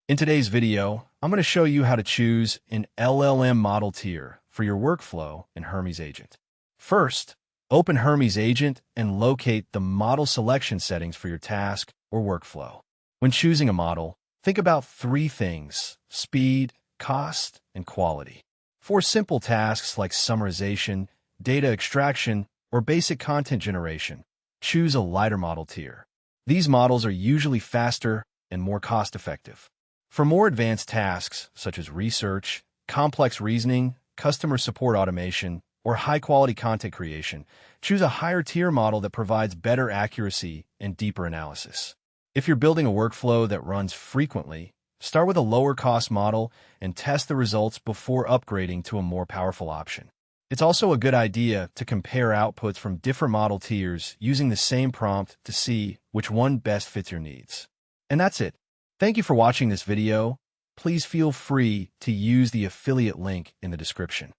In today's video, I'm going to show you how to choose an LLM model tier for your workflow in Hermes Agent. First, open Hermes Agent and locate the model selection settings for your task or workflow. When choosing a model, think about three things: speed, cost, and quality. For simple tasks like summarization, data extraction, or basic content generation, choose a lighter model tier. These models are usually faster and more cost-effective. For more advanced tasks, such as research, complex reasoning, customer support automation, or high-quality content creation, choose a higher-tier model that provides better accuracy and deeper analysis. If you're building a workflow that runs frequently, start with a lower-cost model and test the results before upgrading to a more powerful option. It's also a good idea to compare outputs from different model tiers using the same prompt to see which one best fits your needs. And that's it. Thank you for watching this video. Please feel free to use the affiliate link in the description.